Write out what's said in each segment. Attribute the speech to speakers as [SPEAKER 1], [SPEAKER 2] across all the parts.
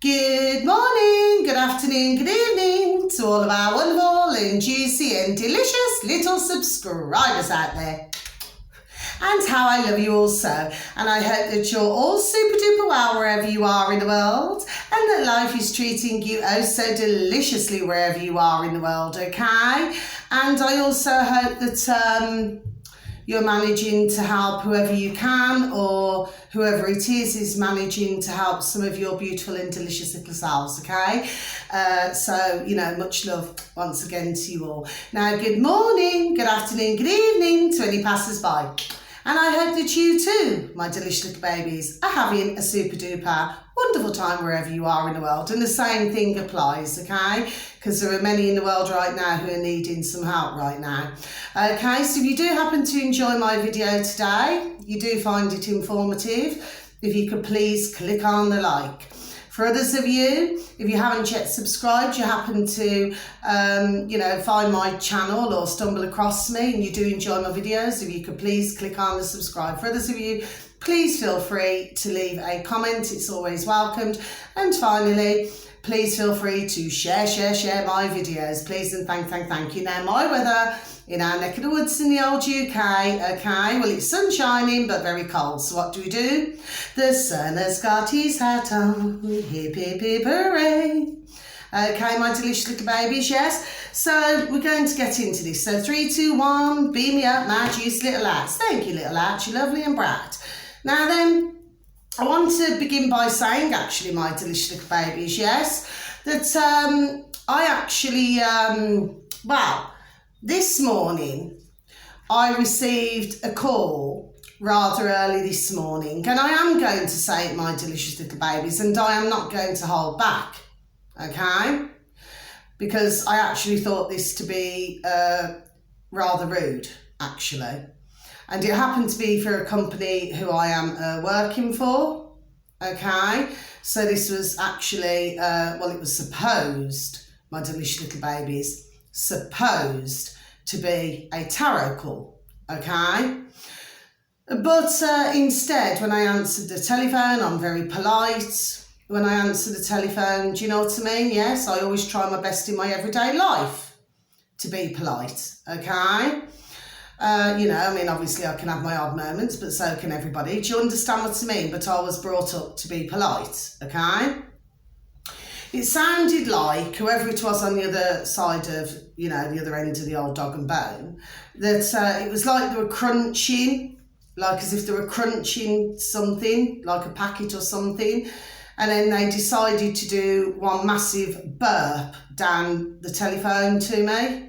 [SPEAKER 1] Good morning, good afternoon, good evening to all of our wonderful and juicy and delicious little subscribers out there. And how I love you all so. And I hope that you're all super duper well wherever you are in the world, and that life is treating you oh so deliciously wherever you are in the world, okay? And I also hope that you're managing to help whoever you can, or whoever it is managing to help some of your beautiful and delicious little selves, okay? So, much love once again to you all. Now, good morning, good afternoon, good evening to any passers-by. And I hope that you too, my delicious little babies, are having a super duper wonderful time wherever you are in the world. And the same thing applies, okay? Because there are many in the world right now who are needing some help right now. Okay, so if you do happen to enjoy my video today, you do find it informative, if you could please click on the like. For others of you, if you haven't yet subscribed, you happen to, find my channel or stumble across me and you do enjoy my videos, if you could please click on the subscribe. For others of you, please feel free to leave a comment. It's always welcomed. And finally, please feel free to share my videos. Please and thank you. Now, my weather in our neck of the woods in the old UK, okay, well, it's sun shining but very cold. So what do? The sun has got his hat on, hip hip hip hooray. Okay, my delicious little babies, yes. So we're going to get into this. So 3, 2, 1, beam me up, my juicy little lads. Thank you, little lads, you're lovely and bright. Now then, I want to begin by saying, actually, my delicious little babies, yes, that I actually, this morning I received a call rather early this morning, and I am going to say it, my delicious little babies, and I am not going to hold back, okay, because I actually thought this to be rather rude, actually. And it happened to be for a company who I am working for, okay? So this was actually, it was supposed, my delicious little babies, supposed to be a tarot call, okay? But instead, when I answered the telephone, I'm very polite. When I answer the telephone, do you know what I mean? Yes, I always try my best in my everyday life to be polite, okay? Obviously I can have my odd moments, but so can everybody. Do you understand what I mean? But I was brought up to be polite, okay? It sounded like, whoever it was on the other side of, the other end of the old dog and bone, that it was like they were crunching, like as if they were crunching something, like a packet or something, and then they decided to do one massive burp down the telephone to me.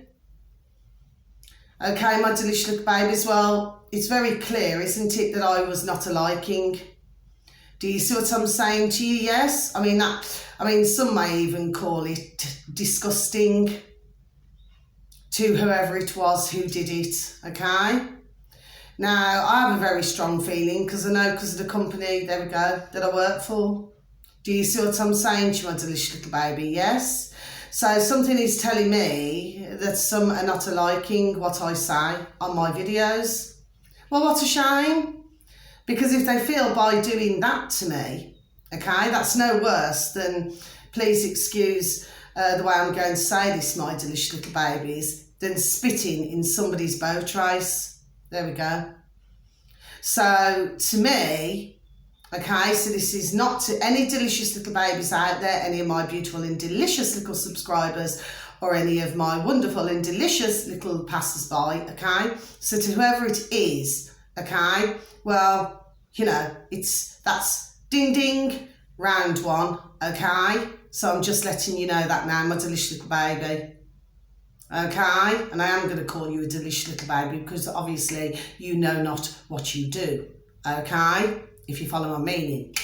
[SPEAKER 1] Okay, my delicious little babies, well, it's very clear, isn't it, that I was not a liking. Do you see what I'm saying to you? Yes? I mean, some may even call it disgusting to whoever it was who did it, okay? Now, I have a very strong feeling, because of the company, there we go, that I work for. Do you see what I'm saying to you, my delicious little baby? Yes? So something is telling me that some are not liking what I say on my videos. Well, what a shame. Because if they feel by doing that to me, okay, that's no worse than, please excuse the way I'm going to say this, my delicious little babies, than spitting in somebody's boat race. There we go. So to me, okay, so this is not to any delicious little babies out there, any of my beautiful and delicious little subscribers, or any of my wonderful and delicious little passers-by, okay? So to whoever it is, okay, well, that's ding ding, round one, okay? So I'm just letting you know that now, my delicious little baby. Okay, and I am going to call you a delicious little baby because obviously you know not what you do, okay? If you follow my meaning,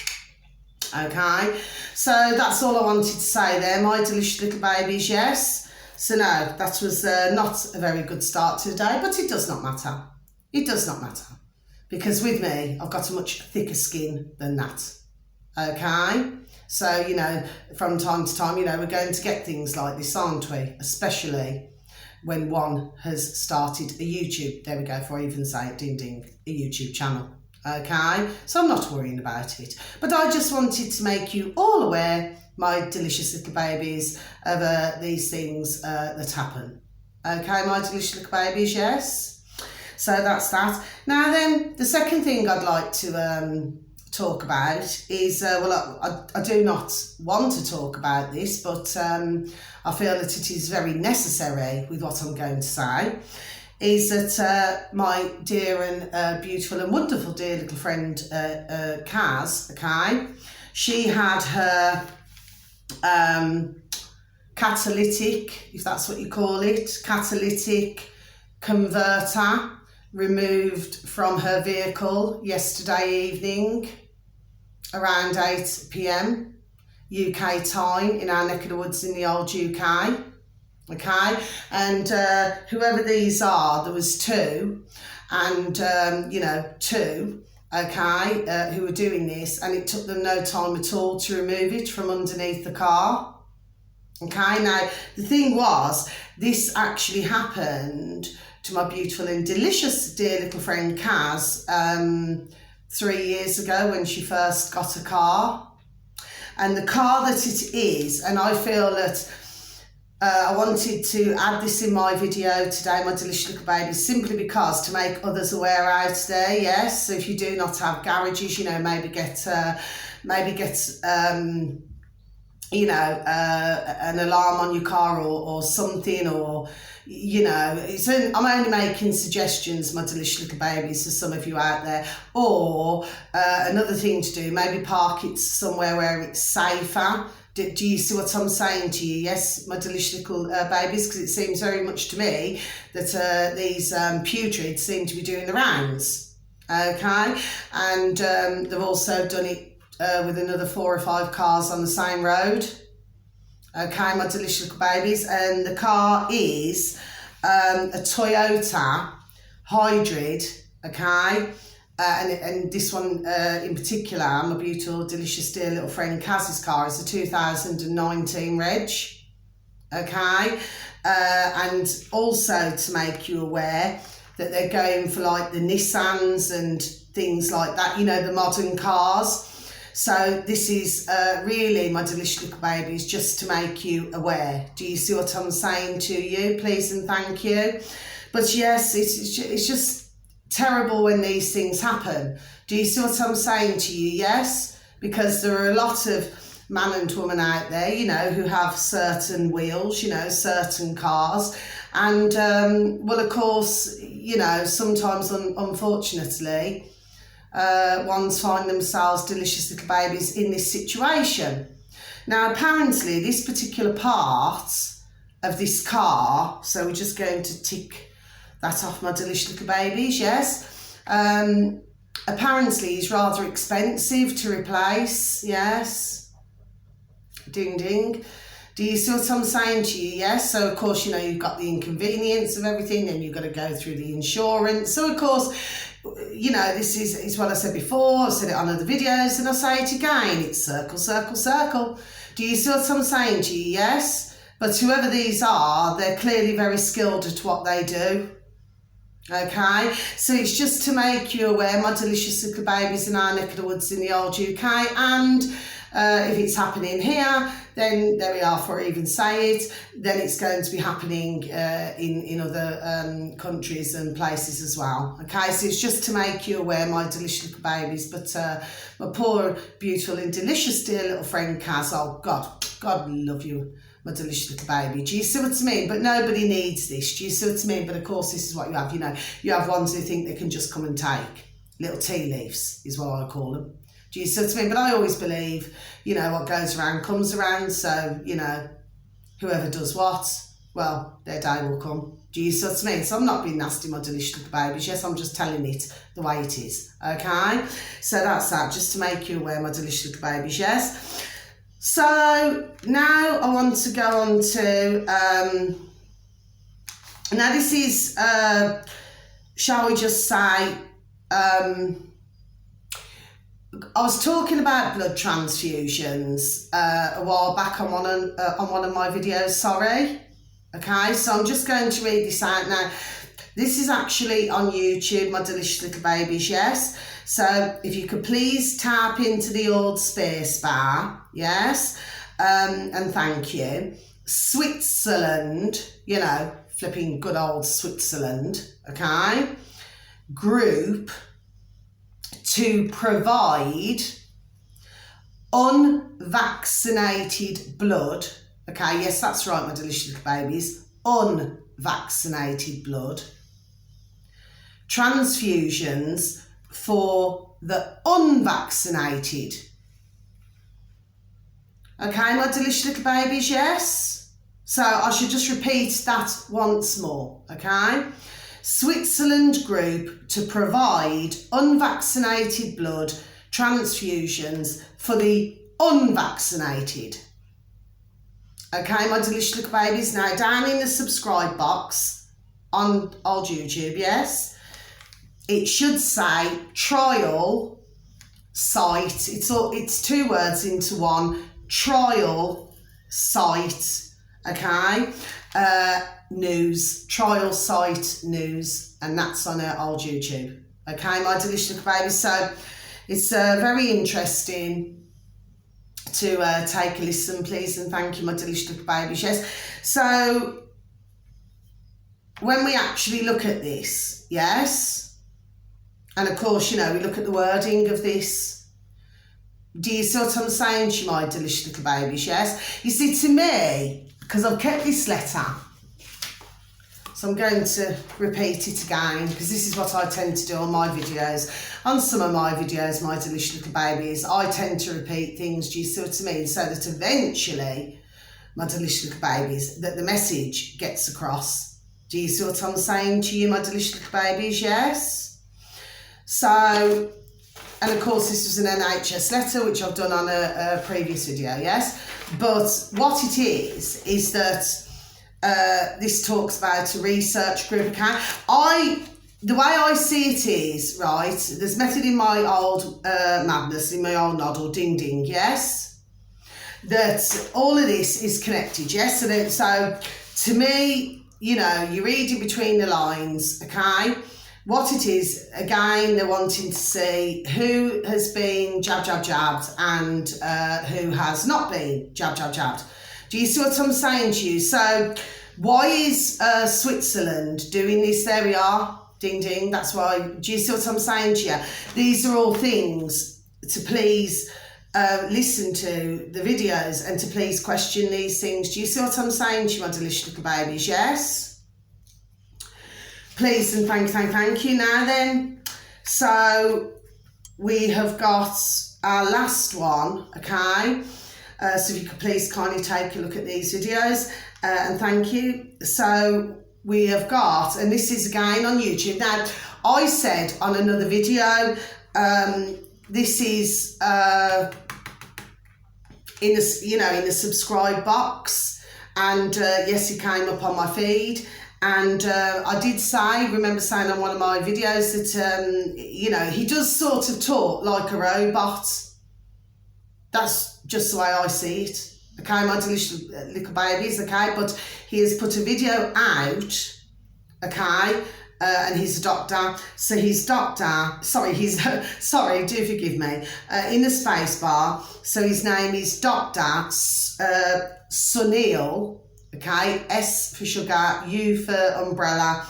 [SPEAKER 1] okay? So that's all I wanted to say there, my delicious little babies, yes? So no, that was not a very good start to the day, but it does not matter. It does not matter. Because with me, I've got a much thicker skin than that, okay? So, from time to time, we're going to get things like this, aren't we? Especially when one has started a YouTube, there we go, before I even say it, ding ding, a YouTube channel. Okay, so I'm not worrying about it, but I just wanted to make you all aware my delicious little babies, of these things that happen. Okay, my delicious little babies, yes? So that's that. Now then, the second thing I'd like to talk about is, I do not want to talk about this, but I feel that it is very necessary with what I'm going to say, is that my dear and beautiful and wonderful dear little friend Kaz, okay, she had her catalytic, if that's what you call it, catalytic converter removed from her vehicle yesterday evening around 8 p.m. UK time in our neck of the woods in the old UK. Okay, and whoever these are, there was two, and two, okay, who were doing this, and it took them no time at all to remove it from underneath the car. Okay, now the thing was, this actually happened to my beautiful and delicious dear little friend Kaz 3 years ago when she first got a car. And the car that it is, and I feel that I wanted to add this in my video today, my delicious little babies, simply because to make others aware out there, yes. So if you do not have garages, maybe get an alarm on your car or something, or I'm only making suggestions, my delicious little babies, for some of you out there. Or another thing to do, maybe park it somewhere where it's safer. Do you see what I'm saying to you? Yes, my delicious little babies, because it seems very much to me that these putrids seem to be doing the rounds. Okay, and they've also done it with another 4 or 5 cars on the same road. Okay, my delicious little babies, and the car is a Toyota hybrid. Okay, and this one in particular, my beautiful, delicious, dear little friend Kaz's car, is a 2019 reg. Okay, and also to make you aware that they're going for like the Nissans and things like that, the modern cars. So this is really, my delicious little babies, just to make you aware. Do you see what I'm saying to you? Please and thank you. But yes, it's just terrible when these things happen. Do you see what I'm saying to you? Yes, because there are a lot of man and woman out there, who have certain wheels, certain cars. And, of course, sometimes, unfortunately, ones find themselves, delicious little babies, in this situation. Now, apparently, this particular part of this car, so we're just going to tick that off, my delicious little babies, yes. Apparently, it's rather expensive to replace, yes. Ding, ding. Do you see what I'm saying to you? Yes. So, of course, you've got the inconvenience of everything, then you've got to go through the insurance. So, of course, this is what I said before. I've said it on other videos, and I'll say it again. It's circle, circle, circle. Do you see what I'm saying to you? Yes. But whoever these are, they're clearly very skilled at what they do. Okay, so it's just to make you aware, my delicious little babies, in our neck of the woods in the old UK, and if it's happening here, then there we are, for even say it, then it's going to be happening in other countries and places as well. Okay, so it's just to make you aware, my delicious little babies. But my poor, beautiful and delicious dear little friend Kaz, oh God love you, my delicious little baby. Do you see what I mean? But nobody needs this. Do you see what I mean? But of course, this is what you have. You have ones who think they can just come and take. Little tea leaves is what I call them. Do you see what I mean? But I always believe, what goes around comes around. So, whoever does what, well, their day will come. Do you see what I mean? So I'm not being nasty, my delicious little babies. Yes, I'm just telling it the way it is. Okay? So that's that, just to make you aware, my delicious little babies. Yes? So now I want to go on to, now this is, shall we just say, I was talking about blood transfusions a while back on one of my videos, sorry. Okay, so I'm just going to read this out now. This is actually on YouTube, my delicious little babies, yes. So if you could please tap into the old space bar, yes, and thank you. Switzerland, you know, flipping good old Switzerland, okay, group to provide unvaccinated blood, okay, yes, that's right, my delicious little babies, unvaccinated blood, transfusions for the unvaccinated. Okay, my delicious little babies, yes? So I should just repeat that once more, okay? Switzerland group to provide unvaccinated blood transfusions for the unvaccinated. Okay, my delicious little babies. Now, down in the subscribe box on old YouTube, yes, it should say trial site. It's two words into one. Trial site, okay? News, trial site news, and that's on old YouTube. Okay, my delicious little babies. So it's very interesting to take a listen, please, and thank you, my delicious little babies. Yes. So when we actually look at this, yes, and of course, you know, we look at the wording of this. Do you see what I'm saying to you, my delicious little babies? Yes. You see, to me, because I've kept this letter, so I'm going to repeat it again, because this is what I tend to do on my videos. On some of my videos, my delicious little babies, I tend to repeat things, do you see what I mean? So that eventually, my delicious little babies, that the message gets across. Do you see what I'm saying to you, my delicious little babies? Yes. So, and of course, this was an NHS letter, which I've done on a previous video, yes? But what it is that this talks about a research group account. The way I see it is, right, there's method in my old madness, in my old noddle, ding ding, yes? That all of this is connected, yes? So to me, you know, you're reading between the lines, okay? What it is, again, they're wanting to see who has been jabbed and who has not been jabbed. Do you see what I'm saying to you? So why is Switzerland doing this? There we are, ding ding, that's why. Do you see what I'm saying to you? These are all things to please listen to the videos and to please question these things. Do you see what I'm saying to you, my delicious little babies? Yes? Please and thank you. Now then, so we have got our last one, okay? So if you could please kindly take a look at these videos and thank you. So we have got, and this is again on YouTube. Now, I said on another video, this is in the subscribe box, and yes, it came up on my feed. And I did remember saying on one of my videos that, you know, he does sort of talk like a robot. That's just the way I see it. Okay, my delicious little babies, okay? But he has put a video out, okay? And he's a doctor. So he's do forgive me, in the space bar. So his name is Dr. Sunil. Okay, S for sugar, U for umbrella,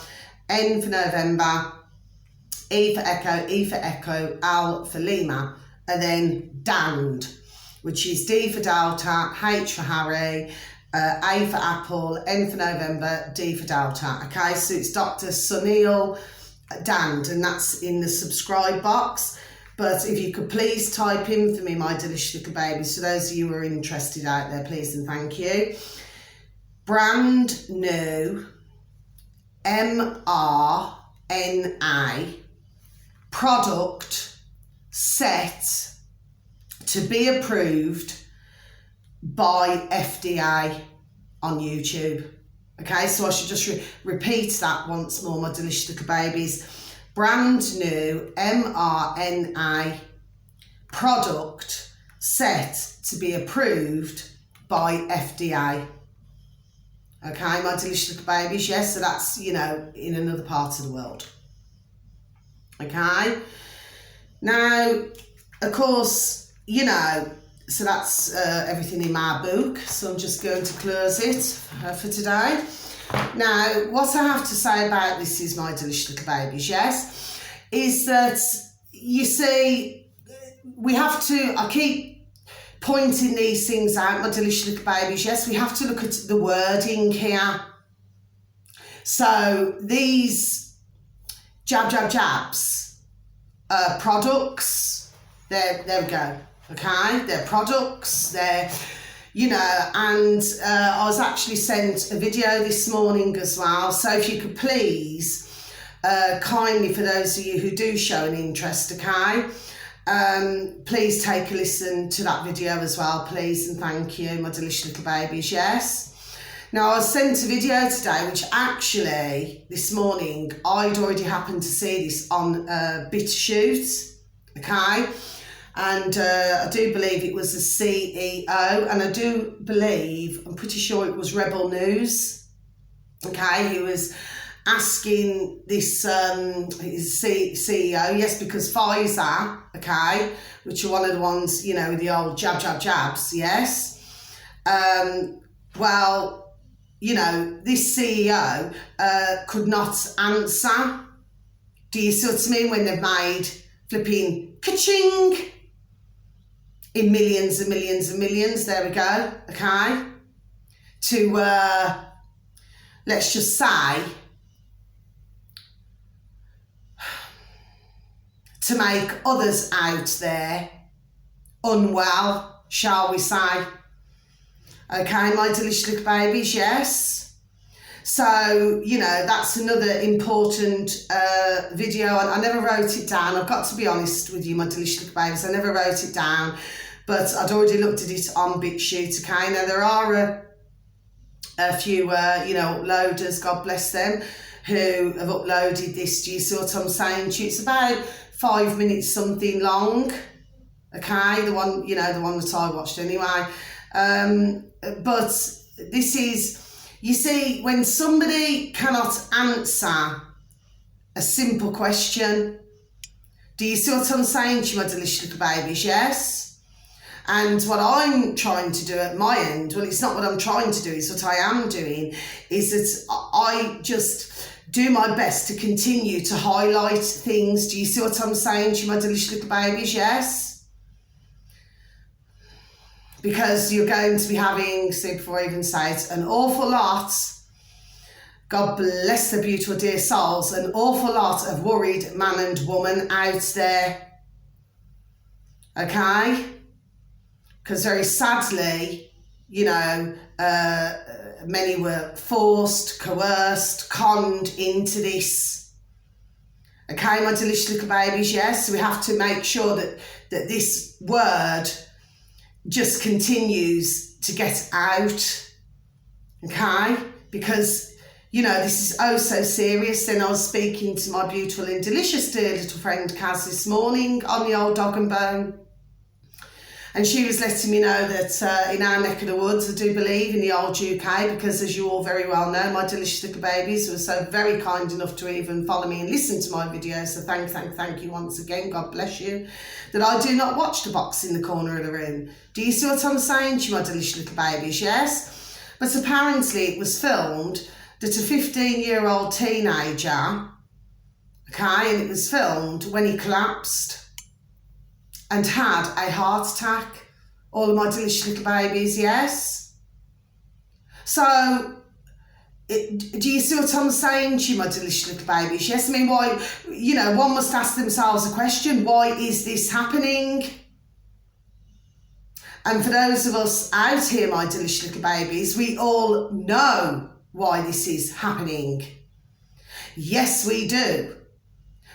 [SPEAKER 1] N for November, E for echo, L for Lima, and then DAND, which is D for Delta, H for Harry, A for Apple, N for November, D for Delta. Okay, so it's Dr. Sunil DAND, and that's in the subscribe box. But if you could please type in for me, my delicious little babies, for those of you who are interested out there, please and thank you. Brand new mRNA product set to be approved by FDA on YouTube. Okay, so I should just repeat that once more, my delicious little babies. Brand new mRNA product set to be approved by FDA. Okay, my delicious little babies, yes, so that's, you know, in another part of the world. Okay, now, of course, you know, So that's everything in my book. So I'm just going to close it for today. Now, what I have to say about this is my delicious little babies, yes, is that, you see, we have to, I keep pointing these things out, my delicious little babies, yes, we have to look at the wording here. So these jabs, products, there we go, okay, they're products, they're, you know, and I was actually sent a video this morning as well, so if you could please, kindly, for those of you who do show an interest, okay, please take a listen to that video as well, please, and thank you, my delicious little babies, yes. Now, I was sent a video today, which actually, this morning, I'd already happened to see this on BitChute, okay, and I do believe it was the CEO, and I do believe, I'm pretty sure it was Rebel News, okay, he was asking this his CEO, yes, because Pfizer, okay, which are one of the ones, you know, the old jabs, yes, well, you know, this CEO could not answer, do you see what I mean, when they've made flipping ka-ching in millions and millions and millions, there we go, okay, to, let's just say, to make others out there unwell, shall we say, okay, my delicious little babies, yes. So, you know, that's another important video. I never wrote it down. I've got to be honest with you, my delicious little babies. I never wrote it down, but I'd already looked at it on BitChute, okay? Now, there are a few, you know, uploaders, God bless them, who have uploaded this. Do you see what I'm saying to you? It's about 5 minutes something long, okay? The one, you know, the one that I watched anyway. But this is, you see, when somebody cannot answer a simple question, do you see what I'm saying to you, my delicious little babies, yes? And what I'm trying to do at my end, well, it's not what I'm trying to do, it's what I am doing, is that I just do my best to continue to highlight things. Do you see what I'm saying to you, my delicious little babies, yes? Because you're going to be having, see, before I even say it, an awful lot, God bless the beautiful dear souls, an awful lot of worried man and woman out there, okay? Because very sadly, you know, many were forced, coerced, conned into this, okay, my delicious little babies, yes? So we have to make sure that this word just continues to get out, okay, because, you know, this is oh so serious. Then I was speaking to my beautiful and delicious dear little friend Kaz this morning on the old dog and bone, and she was letting me know that in our neck of the woods, I do believe, in the old UK, because as you all very well know, my delicious little babies were so very kind enough to even follow me and listen to my videos, so thank you once again, God bless you, that I do not watch the box in the corner of the room. Do you see what I'm saying to you, my delicious little babies, yes? But apparently it was filmed that a 15-year-old teenager, okay, and it was filmed when he collapsed and had a heart attack, all of my delicious little babies, yes? So, do you see what I'm saying to you, my delicious little babies, yes? I mean, why, you know, one must ask themselves a question, why is this happening? And for those of us out here, my delicious little babies, we all know why this is happening. Yes, we do.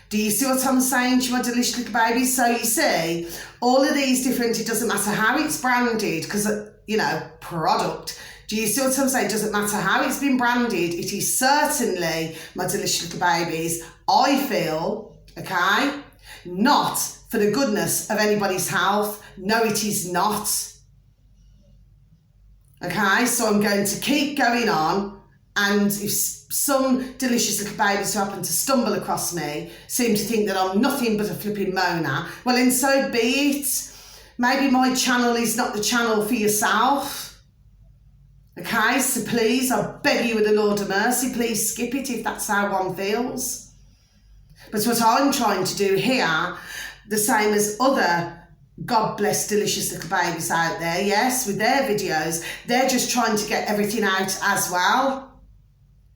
[SPEAKER 1] Do you see what I'm saying to you, my delicious little babies? So you see, all of these different, it doesn't matter how it's branded, because, you know, product. Do you see what I'm saying? It doesn't matter how it's been branded. It is certainly, my delicious little babies, I feel, okay, not for the goodness of anybody's health. No, it is not. Okay, so I'm going to keep going on, and if some delicious little babies who happen to stumble across me seem to think that I'm nothing but a flipping moaner, well then so be it. maybe my channel is not the channel for yourself. Okay, so please, I beg you with the Lord of mercy, please skip it if that's how one feels. But what I'm trying to do here, the same as other God bless delicious little babies out there, yes, with their videos, they're just trying to get everything out as well.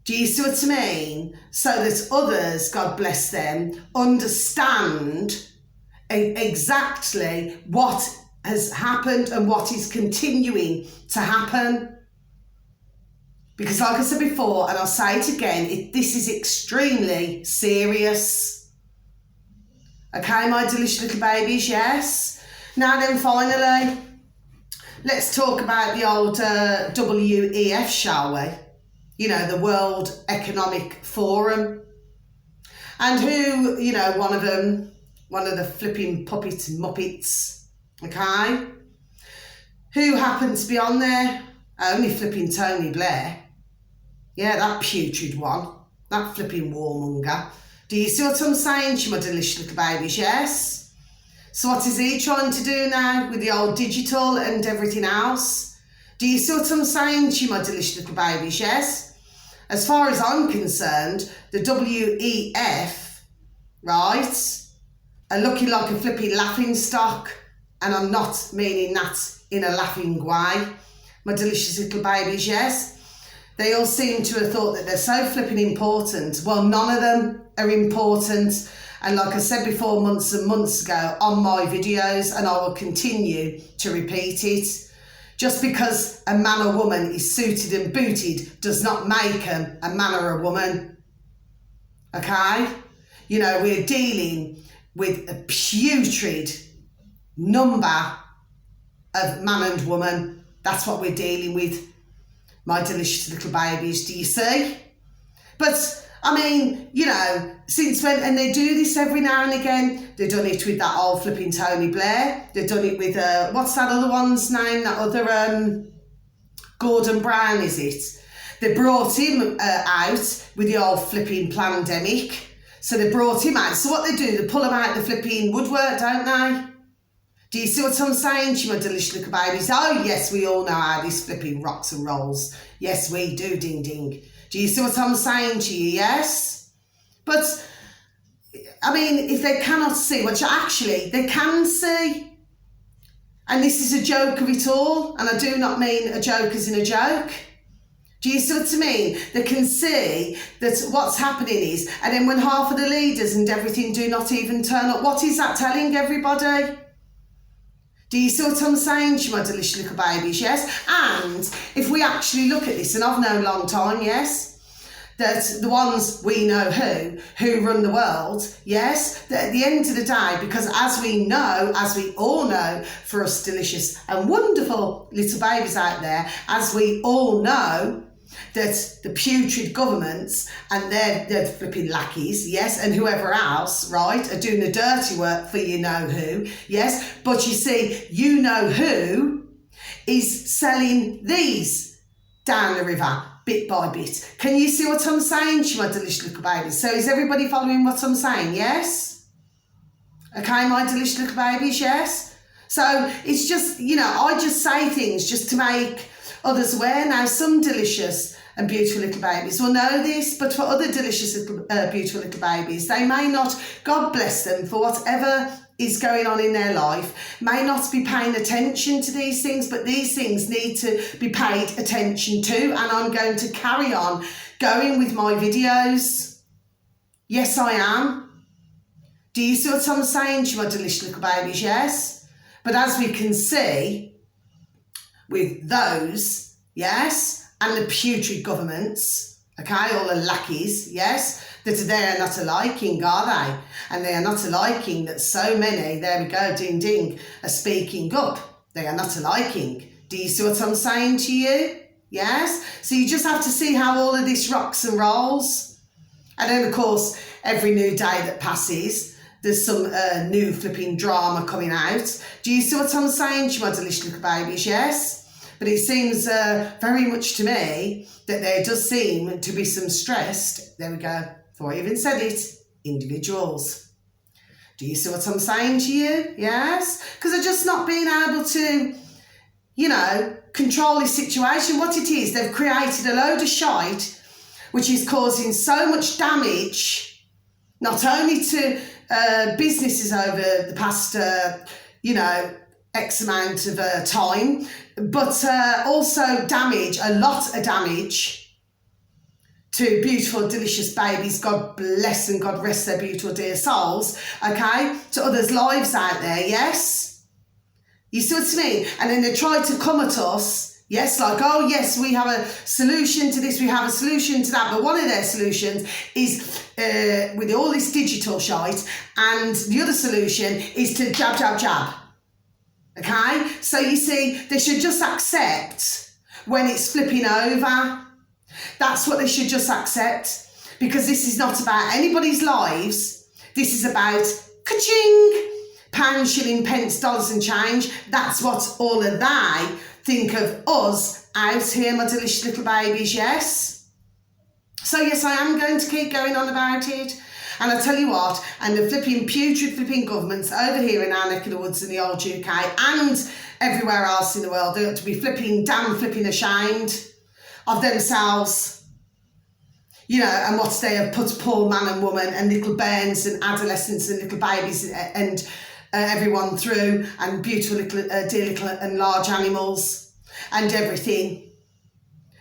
[SPEAKER 1] Do you see what I mean? So that others, God bless them, understand exactly what has happened and what is continuing to happen. Because like I said before, and I'll say it again, this is extremely serious. Okay, my delicious little babies, yes? Now then, finally, let's talk about the old WEF, shall we? You know, the World Economic Forum. And who, you know, one of the flipping puppets and muppets, okay? Who happened to be on there? Only flipping Tony Blair. Yeah, that putrid one. That flipping warmonger. Do you see what I'm saying to my delicious little babies, yes? So what is he trying to do now with the old digital and everything else? Do you see what I'm saying to my delicious little babies, yes? As far as I'm concerned, the WEF, right, are looking like a flipping laughing stock, and I'm not meaning that in a laughing way. My delicious little babies, yes? They all seem to have thought that they're so flipping important. Well, none of them are important. And like I said before, months and months ago on my videos, and I will continue to repeat it, just because a man or woman is suited and booted does not make them a man or a woman. Okay? You know, we're dealing with a putrid number of man and woman. That's what we're dealing with, my delicious little babies. Do you see? But I mean, you know, since when, and they do this every now and again. They've done it with that old flipping Tony Blair. They've done it with, what's that other one's name? That other, Gordon Brown, is it? They brought him out with the old flipping pandemic. So they brought him out. So what they do, they pull him out the flipping woodwork, don't they? Do you see what I'm saying to you, my delicious little babies? Oh, yes, we all know how this flipping rocks and rolls. Yes, we do, ding, ding. Do you see what I'm saying to you, yes? But, I mean, if they cannot see, which actually they can see, and this is a joke of it all, and I do not mean a joke as in a joke. Do you see what I mean? They can see that what's happening is, and then when half of the leaders and everything do not even turn up, what is that telling everybody? Do you see what I'm saying to you, my delicious little babies, yes? And if we actually look at this, and I've known a long time, yes, that the ones we know who run the world, yes, that at the end of the day, because as we all know, for us delicious and wonderful little babies out there, as we all know, that the putrid governments and their flipping lackeys, yes, and whoever else, right, are doing the dirty work for you know who, yes, but you see, you know who is selling these down the river bit by bit. Can you see what I'm saying to you, my delicious little babies? So is everybody following what I'm saying, yes? Okay, my delicious little babies, yes? So it's just, you know, I just say things just to make others aware. Now, some delicious and beautiful little babies will know this, but for other delicious little, beautiful little babies, they may not, God bless them, for whatever is going on in their life, may not be paying attention to these things, but these things need to be paid attention to, and I'm going to carry on going with my videos. Yes, I am. Do you see what I'm saying to you, my delicious little babies? Yes. But as we can see, with those, yes, and the putrid governments, okay, all the lackeys, yes, that they are not a-liking, are they? And they are not a-liking that so many, there we go, ding ding, are speaking up. They are not a-liking. Do you see what I'm saying to you? Yes? So you just have to see how all of this rocks and rolls. And then, of course, every new day that passes, there's some new flipping drama coming out. Do you see what I'm saying to you, my delicious little babies? Yes? But it seems very much to me that there does seem to be some stressed, there we go, before I even said it, individuals. Do you see what I'm saying to you? Yes? Because they're just not being able to, you know, control this situation. What it is, they've created a load of shite which is causing so much damage, not only to businesses over the past, you know, X amount of time, but also a lot of damage to beautiful, delicious babies. God bless and God rest their beautiful, dear souls, okay? To others' lives out there, yes? You see what I mean? And then they try to come at us, yes, like, oh, yes, we have a solution to this, we have a solution to that. But one of their solutions is with all this digital shite, and the other solution is to jab, jab, jab. Okay? So you see, they should just accept when it's flipping over. That's what they should just accept, because this is not about anybody's lives. This is about ka-ching, pounds, shilling, pence, dollars and change. That's what all of they think of us out here, my delicious little babies, yes? So yes, I am going to keep going on about it. And I tell you what, and the putrid flipping governments over here in our neck of the woods in the old UK and everywhere else in the world, they ought to be damn flipping ashamed of themselves, you know, and what they have put poor man and woman and little bairns and adolescents and little babies and everyone through, and beautiful little, dear little and large animals and everything.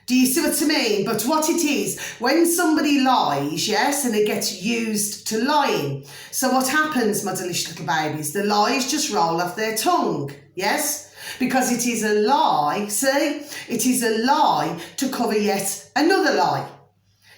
[SPEAKER 1] Do you see what I mean? But what it is, when somebody lies, yes, and it gets used to lying. So what happens, my delicious little babies? The lies just roll off their tongue, yes? Because it is a lie, see? It is a lie to cover yet another lie.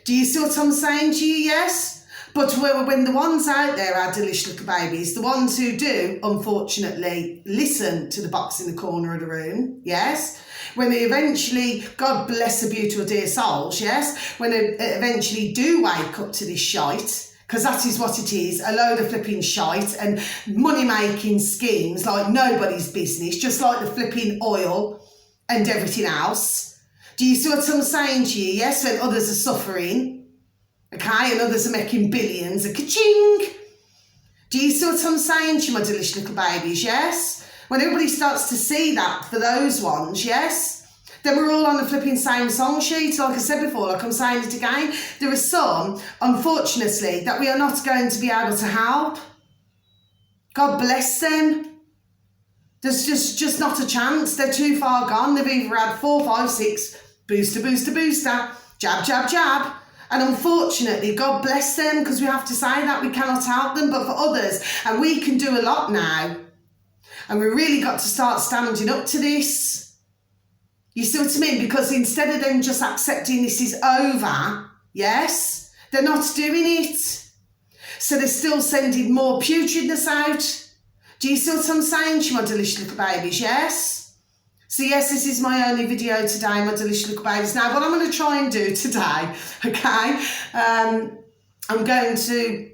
[SPEAKER 1] Do you see what I'm saying to you, yes? But when the ones out there, our delicious little babies, the ones who do, unfortunately, listen to the box in the corner of the room, yes? When they eventually, God bless the beautiful dear souls, yes? When they eventually do wake up to this shite, because that is what it is, a load of flipping shite and money-making schemes like nobody's business, just like the flipping oil and everything else. Do you see what I'm saying to you? Yes, when others are suffering, okay, and others are making billions, a ka-ching. Do you see what I'm saying to you, my delicious little babies, yes? When everybody starts to see that for those ones, yes? Then we're all on the flipping same song sheet, like I said before, like I'm saying it again. There are some, unfortunately, that we are not going to be able to help. God bless them. There's just not a chance. They're too far gone. They've either had 4, 5, 6, booster, booster, booster, jab, jab, jab. And unfortunately, God bless them, because we have to say that we cannot help them, but for others, and we can do a lot now. And we really got to start standing up to this. You see what I mean? Because instead of them just accepting this is over, yes, they're not doing it. So they're still sending more putridness out. Do you see what I'm saying to you, my delicious little babies, yes? So yes, this is my only video today, my delicious little babies. Now, what I'm going to try and do today, okay, I'm going to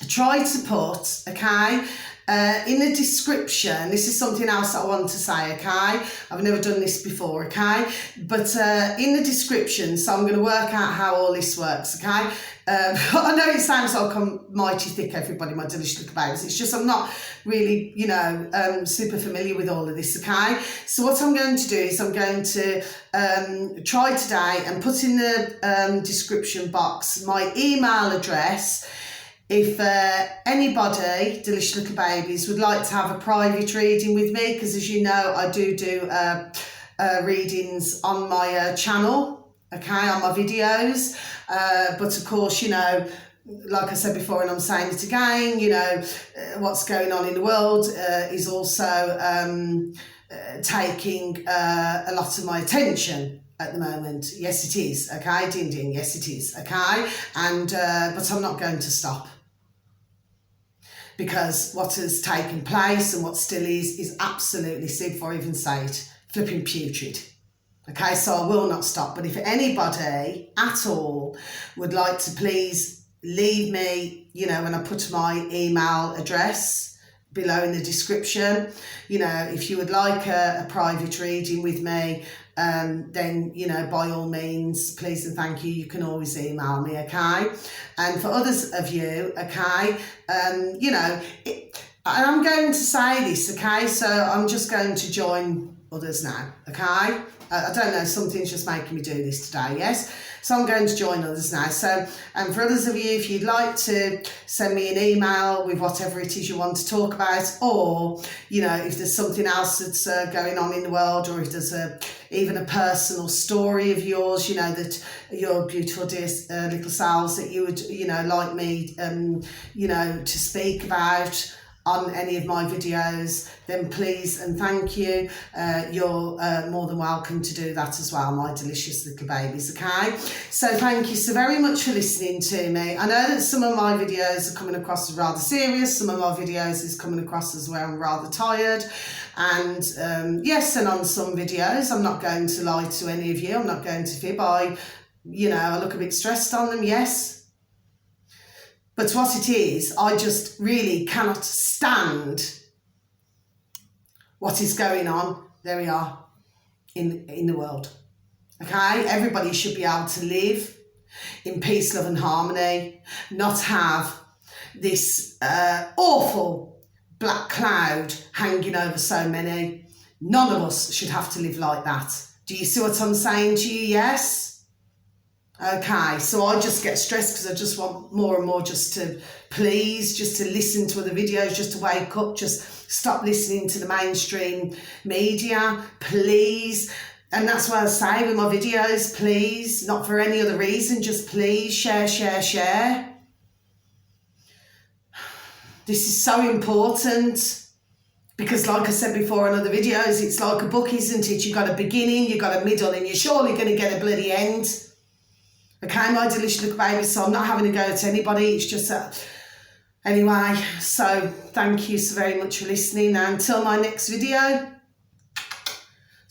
[SPEAKER 1] try to put, okay, in the description, this is something else that I want to say, okay? I've never done this before, okay? But in the description, so I'm going to work out how all this works, okay? I know it sounds like I'm mighty thick, everybody, my delicious little babies. It's just I'm not really, you know, super familiar with all of this, okay? So what I'm going to do is I'm going to try today and put in the description box my email address. If anybody, delicious little babies, would like to have a private reading with me, because as you know, I do readings on my channel, okay, on my videos. But of course, you know, like I said before, and I'm saying it again, you know, what's going on in the world is also taking a lot of my attention at the moment. Yes, it is, okay, ding ding, yes it is, okay, and but I'm not going to stop. Because what has taken place and what still is absolutely, see before I even say it, flipping putrid. Okay, so I will not stop. But if anybody at all would like to please leave me, you know, when I put my email address below in the description, you know, if you would like a private reading with me, then, you know, by all means, please and thank you, you can always email me, okay? And for others of you, okay, you know, and I'm going to say this, okay, so I'm just going to join others now, okay? I don't know, something's just making me do this today, yes? So I'm going to join others now. So, and for others of you, if you'd like to send me an email with whatever it is you want to talk about, or, you know, if there's something else that's going on in the world, or if there's even a personal story of yours, you know, that your beautiful dear little selves that you would, you know, like me, you know, to speak about on any of my videos, then please and thank you. You're more than welcome to do that as well, my delicious little babies, okay? So thank you so very much for listening to me. I know that some of my videos are coming across as rather serious, some of my videos is coming across as where I'm rather tired, and yes, and on some videos, I'm not going to lie to any of you, I'm not going to fib, you know, I look a bit stressed on them, yes. But what it is, I just really cannot stand what is going on, there we are, in the world. Okay, everybody should be able to live in peace, love and harmony, not have this awful black cloud hanging over so many. None of us should have to live like that. Do you see what I'm saying to you? Yes? Okay, so I just get stressed because I just want more and more just to please, just to listen to other videos, just to wake up, just stop listening to the mainstream media, please. And that's what I say with my videos, please, not for any other reason, just please share, share, share. This is so important because like I said before in other videos, it's like a book, isn't it? You've got a beginning, you've got a middle, and you're surely going to get a bloody end. Okay, my delicious little baby, so I'm not having a go at anybody, it's just that. Anyway, so thank you so very much for listening. Now, until my next video,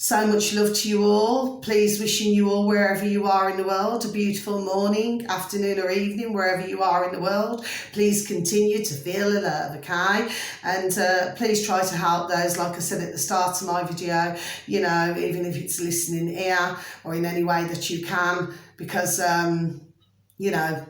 [SPEAKER 1] so much love to you all. Please wishing you all, wherever you are in the world, a beautiful morning, afternoon or evening, wherever you are in the world. Please continue to feel the love, okay? And please try to help those, like I said at the start of my video, you know, even if it's listening ear or in any way that you can, because, you know,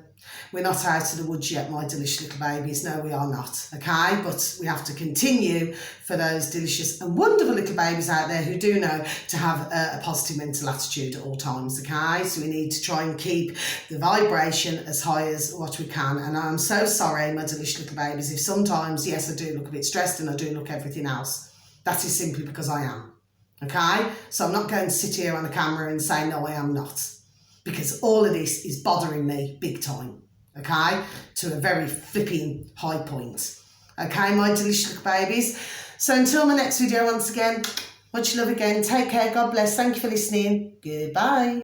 [SPEAKER 1] we're not out of the woods yet, my delicious little babies. No, we are not, okay? But we have to continue for those delicious and wonderful little babies out there who do know to have a positive mental attitude at all times, okay? So we need to try and keep the vibration as high as what we can. And I'm so sorry, my delicious little babies, if sometimes, yes, I do look a bit stressed and I do look everything else. That is simply because I am, okay? So I'm not going to sit here on a camera and say, no, I am not. Because all of this is bothering me big time. Okay, to a very flipping high point. Okay, my delicious little babies. So until my next video, once again, much love again. Take care. God bless. Thank you for listening. Goodbye.